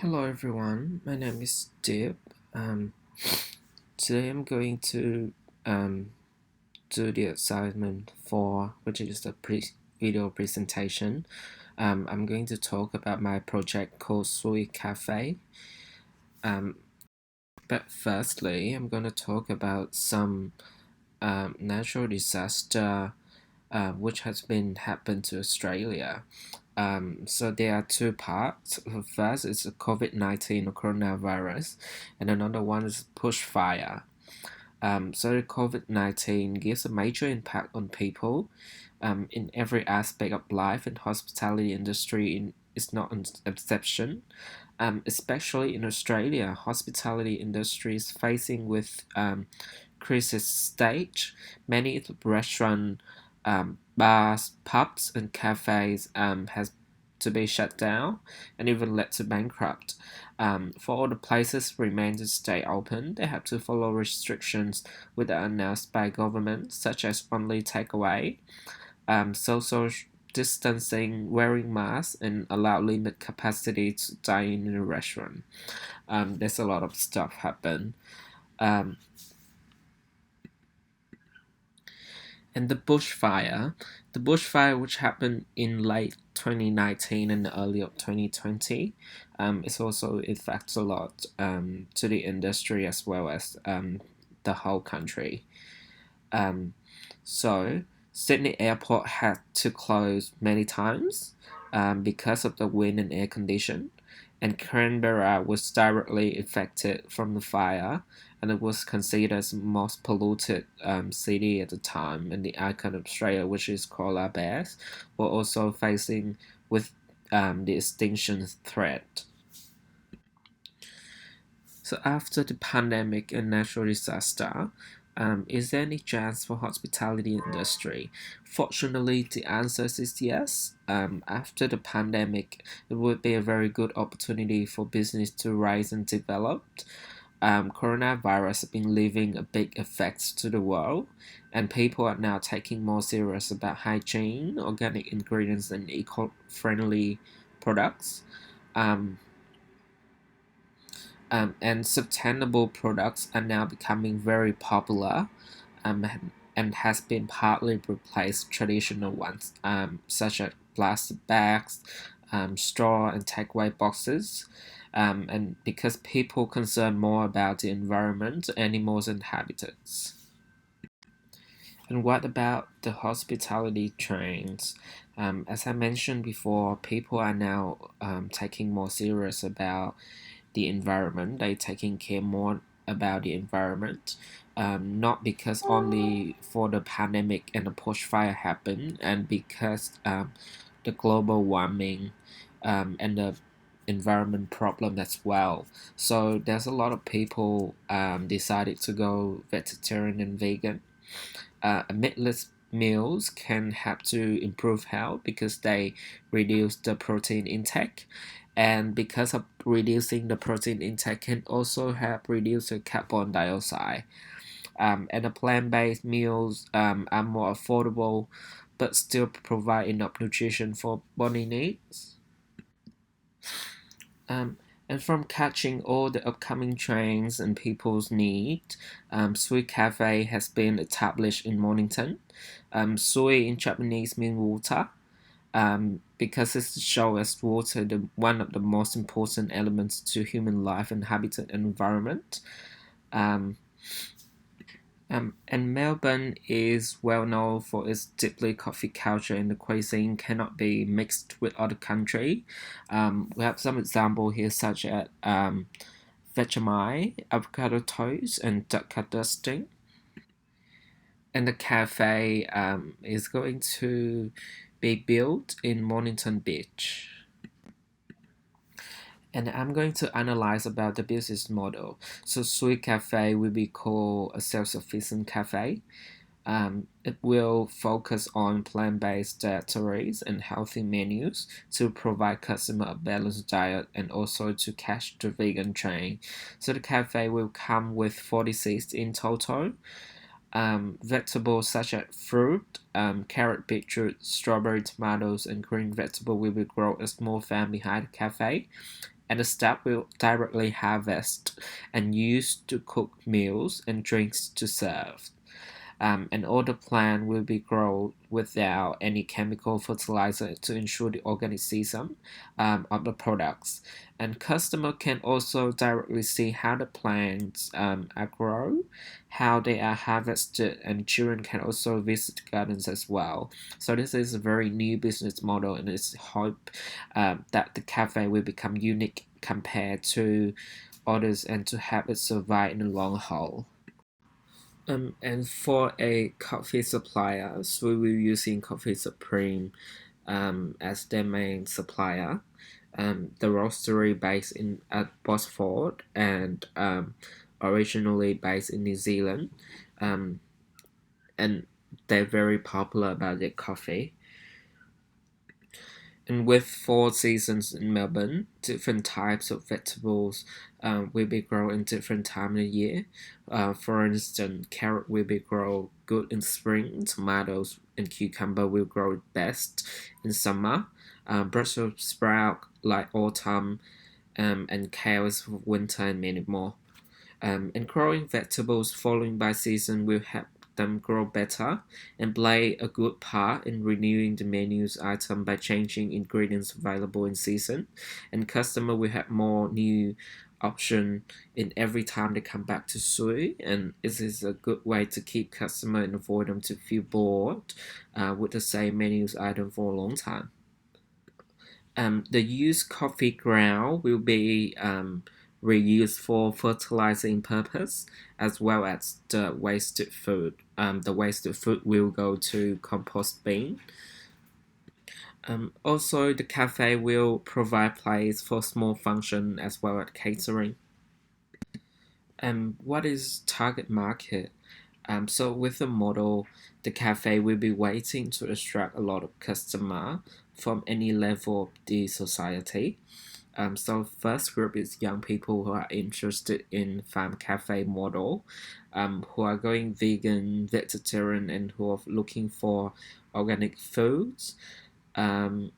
Hello everyone, my name is Deep. Um, Today I'm going to um, do the assignment for which is the video presentation. I'm going to talk about my project called Sui Cafe. Um, but firstly, I'm going to talk about some natural disaster which has been happened to Australia. So there are two parts. The first is the COVID-19 or coronavirus, and another one is bushfire. So the COVID-19 gives a major impact on people in every aspect of life, and hospitality industry is not an exception. Especially in Australia, hospitality industry is facing with crisis stage. Many restaurant, bars, pubs, and cafes has to be shut down and even led to bankrupt. For all the places remain to stay open, they have to follow restrictions which are announced by government, such as only takeaway, social distancing, wearing masks, and allow limit capacity to dine in a restaurant. There's a lot of stuff happen. Um, and the bushfire which happened in late 2019 and early of 2020, it also affects a lot to the industry as well as the whole country. Um, so Sydney Airport had to close many times because of the wind and air condition, and Canberra was directly affected from the fire, and it was considered as the most polluted city at the time. And the icon of Australia, which is koala bears, were also facing with the extinction threat. So after the pandemic and natural disaster, is there any chance for hospitality industry? Fortunately, the answer is yes. After the pandemic, it would be a very good opportunity for business to rise and develop. Coronavirus has been leaving a big effect to the world, and people are now taking more serious about hygiene, organic ingredients, and eco-friendly products. Um, and sustainable products are now becoming very popular, and has been partly replaced traditional ones, such as plastic bags, straw and takeaway boxes. And because people concern more about the environment, animals, and habitats. And what about the hospitality trends? As I mentioned before, people are now taking more serious about the environment. They're taking care more about the environment, not because only for the pandemic and the bushfire happened, and because the global warming and the environment problem as well. So there's a lot of people decided to go vegetarian and vegan. Meatless meals can help to improve health because they reduce the protein intake, and because of reducing the protein intake can also help reduce the carbon dioxide. And the plant-based meals are more affordable but still provide enough nutrition for body needs. Um, and from catching all the upcoming trends and people's needs, Sui Cafe has been established in Mornington. Sui in Japanese means water, because it's shown as water, one of the most important elements to human life and habitat and environment. Um, and Melbourne is well known for its deeply coffee culture, and the cuisine cannot be mixed with other country. We have some example here, such as Vegemite, avocado toast, and duck dusting. And the cafe is going to be built in Mornington Beach. And I'm going to analyze about the business model. So Sui Cafe will be called a self-sufficient cafe. It will focus on plant-based dietaries and healthy menus to provide customer a balanced diet and also to catch the vegan train. So the cafe will come with 40 seats in total. Vegetables such as fruit, carrot, beetroot, strawberry, tomatoes, and green vegetable will be grown as small farm behind the cafe, and the staff will directly harvest and use to cook meals and drinks to serve. And all the plant will be grown without any chemical fertilizer to ensure the organic season of the products. And customer can also directly see how the plants are grown, how they are harvested, and children can also visit the gardens as well. So this is a very new business model, and it's hope that the cafe will become unique compared to others and to have it survive in the long haul. And for a coffee supplier, so we will using Coffee Supreme as their main supplier. The roastery based in at Bosford and originally based in New Zealand, um, and they're very popular about their coffee. And with four seasons in Melbourne, different types of vegetables will be grown in different time of the year. For instance, carrot will be grown good in spring, tomatoes and cucumber will grow best in summer. Brussels sprout like autumn, and kale is for winter and many more. And growing vegetables following by season will help them grow better and play a good part in renewing the menu's item by changing ingredients available in season. And customer will have more new option in every time they come back to Sui, and this is a good way to keep customer and avoid them to feel bored with the same menus item for a long time. The used coffee ground will be reused for fertilizing purpose as well as the wasted food. The wasted food will go to compost bin. Also, the cafe will provide place for small function as well as catering. What is target market? So with the model, the cafe will be waiting to attract a lot of customer from any level of the society. So first group is young people who are interested in farm cafe model, who are going vegan, vegetarian, and who are looking for organic foods. Um,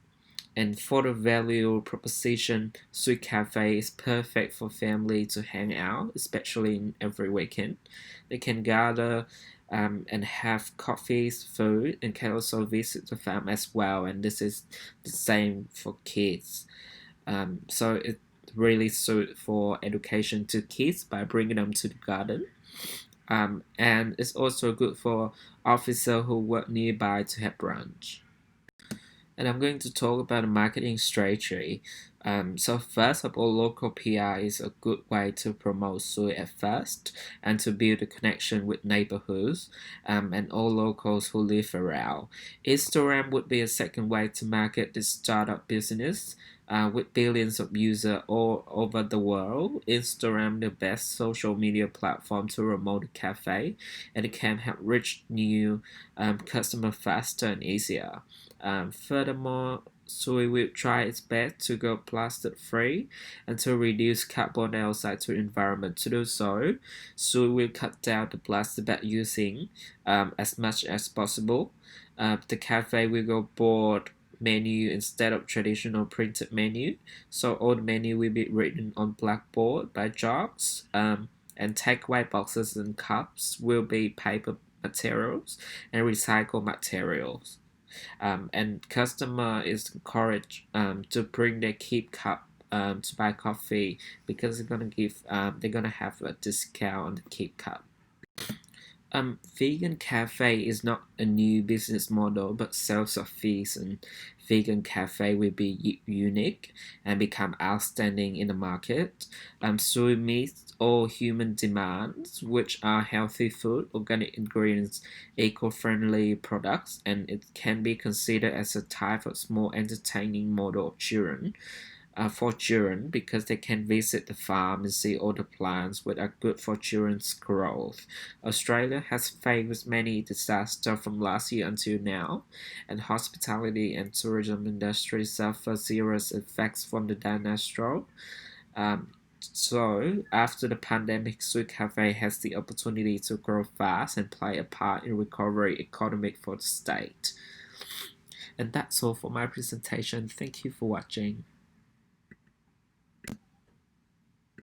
and for the value proposition, Sweet Cafe is perfect for family to hang out, especially in every weekend. They can gather and have coffees, food, and can also visit the farm as well. And this is the same for kids. So it really suit for education to kids by bringing them to the garden. And it's also good for officers who work nearby to have brunch. And I'm going to talk about a marketing strategy. So first of all, local PR is a good way to promote Sui at first and to build a connection with neighborhoods and all locals who live around. Instagram would be a second way to market this startup business. With billions of users all over the world, Instagram the best social media platform to promote a cafe, and it can help reach new customer faster and easier. Furthermore, Sui will try its best to go plastic free and to reduce carbon dioxide to the environment. To do so, Sui will cut down the plastic bag using as much as possible. The cafe will go board menu instead of traditional printed menu, so all the menu will be written on blackboard by chalks. And takeaway boxes and cups will be paper materials and recycled materials. And customer is encouraged to bring their keep cup to buy coffee because they're gonna have a discount on the keep cup. Vegan cafe is not a new business model, but sales of fees and vegan cafe will be unique and become outstanding in the market. So it meets all human demands, which are healthy food, organic ingredients, eco-friendly products, and it can be considered as a type of small entertaining model of children for children because they can visit the farm and see all the plants which are good for children's growth. Australia has faced many disasters from last year until now, and hospitality and tourism industry suffer serious effects from the disaster. Um, So, after the pandemic, Sweet Cafe has the opportunity to grow fast and play a part in recovery economic for the state. And that's all for my presentation. Thank you for watching.